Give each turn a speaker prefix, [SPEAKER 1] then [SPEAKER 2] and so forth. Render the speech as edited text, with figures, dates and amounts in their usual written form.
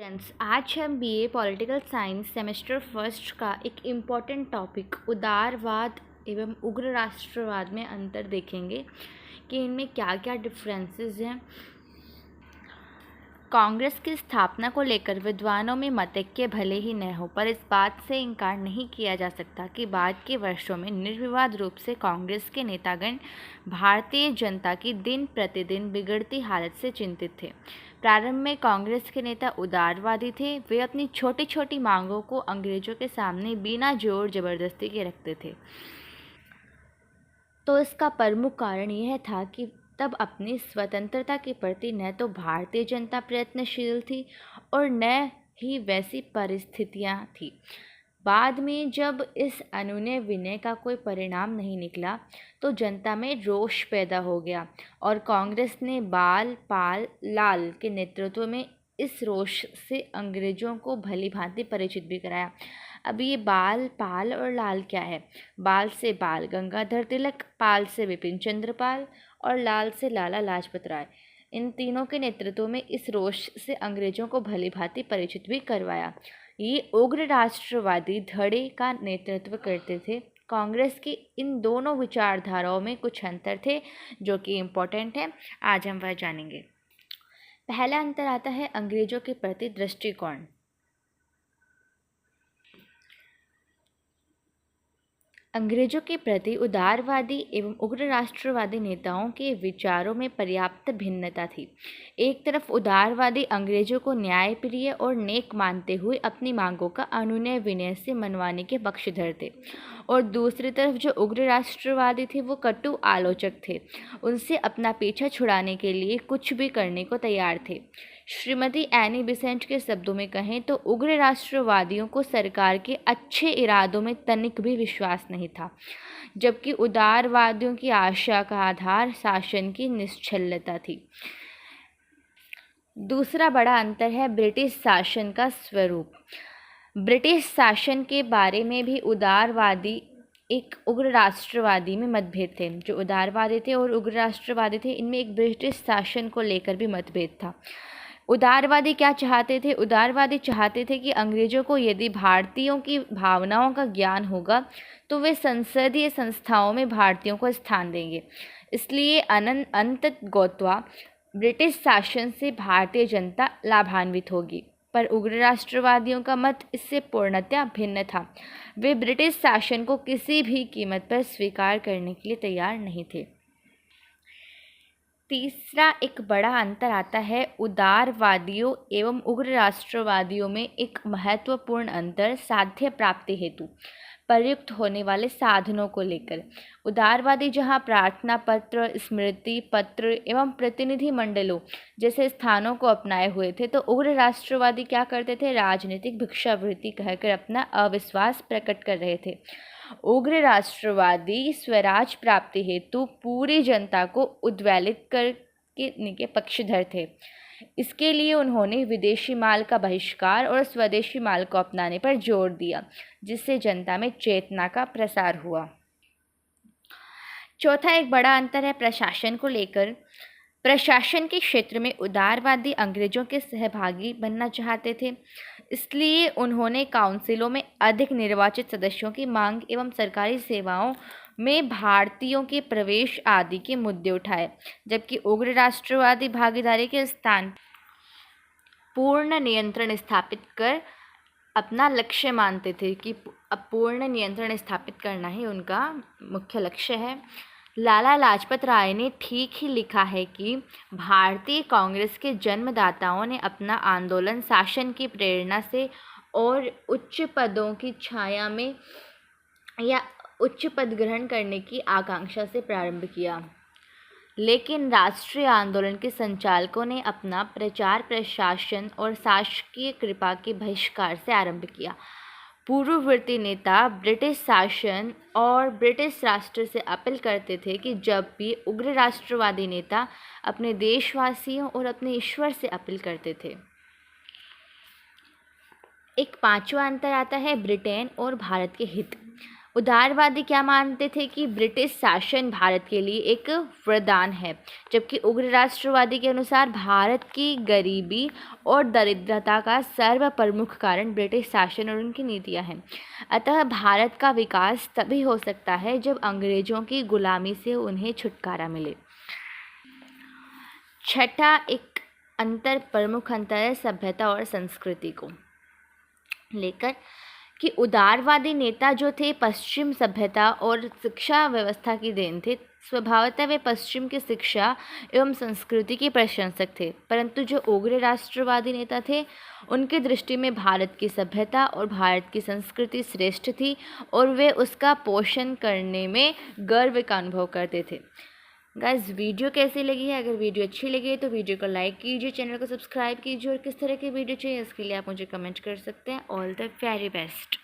[SPEAKER 1] Students, आज हम BA political science semester first का एक इम्पॉर्टेंट टॉपिक उदारवाद एवं उग्र राष्ट्रवाद में अंतर देखेंगे कि इनमें क्या क्या डिफरेंसेस हैं। कांग्रेस की स्थापना को लेकर विद्वानों में मतैक्य भले ही न हो, पर इस बात से इनकार नहीं किया जा सकता कि बाद के वर्षों में निर्विवाद रूप से कांग्रेस के नेतागण भारतीय जनता की दिन प्रतिदिन बिगड़ती हालत से चिंतित थे। प्रारंभ में कांग्रेस के नेता उदारवादी थे। वे अपनी छोटी छोटी मांगों को अंग्रेजों के सामने बिना जोर जबरदस्ती के रखते थे। तो इसका प्रमुख कारण यह था कि तब अपनी स्वतंत्रता के प्रति न तो भारतीय जनता प्रयत्नशील थी और न ही वैसी परिस्थितियां थी। बाद में जब इस अनुनय विनय का कोई परिणाम नहीं निकला तो जनता में रोष पैदा हो गया और कांग्रेस ने बाल पाल लाल के नेतृत्व में इस रोष से अंग्रेजों को भली भांति परिचित भी कराया। अब ये बाल पाल और लाल क्या है? बाल से बाल गंगाधर तिलक, पाल से विपिन चंद्र पाल और लाल से लाला लाजपत राय। इन तीनों के नेतृत्व में इस रोष से अंग्रेजों को भली भांति परिचित भी करवाया। ये उग्र राष्ट्रवादी धड़े का नेतृत्व करते थे। कांग्रेस की इन दोनों विचारधाराओं में कुछ अंतर थे जो कि इम्पोर्टेंट है, आज हम वह जानेंगे। पहला अंतर आता है अंग्रेजों के प्रति दृष्टिकोण। अंग्रेजों के प्रति उदारवादी एवं उग्र राष्ट्रवादी नेताओं के विचारों में पर्याप्त भिन्नता थी। एक तरफ उदारवादी अंग्रेजों को न्यायप्रिय और नेक मानते हुए अपनी मांगों का अनुनय विनय से मनवाने के पक्षधर थे और दूसरी तरफ जो उग्र राष्ट्रवादी थे वो कटु आलोचक थे। उनसे अपना पीछा छुड़ाने के लिए कुछ भी करने को तैयार थे। श्रीमती एनी बिसेंट के शब्दों में कहें तो उग्र राष्ट्रवादियों को सरकार के अच्छे इरादों में तनिक भी विश्वास नहीं था, जबकि उदारवादियों की आशा का आधार शासन की निश्चलता थी। दूसरा बड़ा अंतर है ब्रिटिश शासन का स्वरूप। ब्रिटिश शासन के बारे में भी उदारवादी एक उग्र राष्ट्रवादी में मतभेद थे। जो उदारवादी थे और उग्र राष्ट्रवादी थे, इनमें एक ब्रिटिश शासन को लेकर भी मतभेद था। उदारवादी क्या चाहते थे? उदारवादी चाहते थे कि अंग्रेजों को यदि भारतीयों की भावनाओं का ज्ञान होगा तो वे संसदीय संस्थाओं में भारतीयों को स्थान देंगे। इसलिए अंततः ब्रिटिश शासन से भारतीय जनता लाभान्वित होगी। पर उग्र राष्ट्रवादियों का मत इससे पूर्णतया भिन्न था। वे ब्रिटिश शासन को किसी भी कीमत पर स्वीकार करने के लिए तैयार नहीं थे। तीसरा एक बड़ा अंतर आता है उदारवादियों एवं उग्र राष्ट्रवादियों में एक महत्वपूर्ण अंतर साध्य प्राप्ति हेतु प्रयुक्त होने वाले साधनों को लेकर। उदारवादी जहां प्रार्थना पत्र, स्मृति पत्र एवं प्रतिनिधि मंडलों जैसे स्थानों को अपनाए हुए थे, तो उग्र राष्ट्रवादी क्या करते थे? राजनीतिक भिक्षावृत्ति कहकर अपना अविश्वास प्रकट कर रहे थे। उग्र राष्ट्रवादी स्वराज प्राप्ति हेतु पूरी जनता को उद्वेलित करने के पक्षधर थे। इसके लिए उन्होंने विदेशी माल का बहिष्कार और स्वदेशी माल को अपनाने पर जोर दिया, जिससे जनता में चेतना का प्रसार हुआ। चौथा एक बड़ा अंतर है प्रशासन को लेकर। प्रशासन के क्षेत्र में उदारवादी अंग्रेजों के सहभागी बनना चाहते थे, इसलिए उन्होंने काउंसिलों में अधिक निर्वाचित सदस्यों की मांग एवं सरकारी सेवाओं में भारतीयों के प्रवेश आदि के मुद्दे उठाए, जबकि उग्र राष्ट्रवादी भागीदारी के स्थान पूर्ण नियंत्रण स्थापित कर अपना लक्ष्य मानते थे कि अब पूर्ण नियंत्रण स्थापित करना ही उनका मुख्य लक्ष्य है। लाला लाजपत राय ने ठीक ही लिखा है कि भारतीय कांग्रेस के जन्मदाताओं ने अपना आंदोलन शासन की प्रेरणा से और उच्च पदों की छाया में या उच्च पद ग्रहण करने की आकांक्षा से प्रारंभ किया, लेकिन राष्ट्रीय आंदोलन के संचालकों ने अपना प्रचार प्रशासन और शासकीय कृपा के बहिष्कार से आरंभ किया। पूर्ववर्ती नेता ब्रिटिश शासन और ब्रिटिश राष्ट्र से अपील करते थे कि जब भी उग्र राष्ट्रवादी नेता अपने देशवासियों और अपने ईश्वर से अपील करते थे। एक पांचवा अंतर आता है ब्रिटेन और भारत के हित। उदारवादी क्या मानते थे कि ब्रिटिश शासन भारत के लिए एक वरदान है, जबकि उग्र राष्ट्रवादी के अनुसार भारत की गरीबी और दरिद्रता का सर्वप्रमुख कारण ब्रिटिश शासन और उनकी नीतियां हैं। अतः भारत का विकास तभी हो सकता है जब अंग्रेजों की गुलामी से उन्हें छुटकारा मिले। छठा एक प्रमुख अंतर है सभ्यता और संस्कृति को लेकर कि उदारवादी नेता जो थे पश्चिम सभ्यता और शिक्षा व्यवस्था की देन थे। स्वभावतः वे पश्चिम की शिक्षा एवं संस्कृति के प्रशंसक थे, परंतु जो उग्र राष्ट्रवादी नेता थे उनकी दृष्टि में भारत की सभ्यता और भारत की संस्कृति श्रेष्ठ थी और वे उसका पोषण करने में गर्व का अनुभव करते थे। गाइस, वीडियो कैसी लगी है? अगर वीडियो अच्छी लगी है तो वीडियो को लाइक कीजिए, चैनल को सब्सक्राइब कीजिए और किस तरह की वीडियो चाहिए इसके लिए आप मुझे कमेंट कर सकते हैं। All the very best.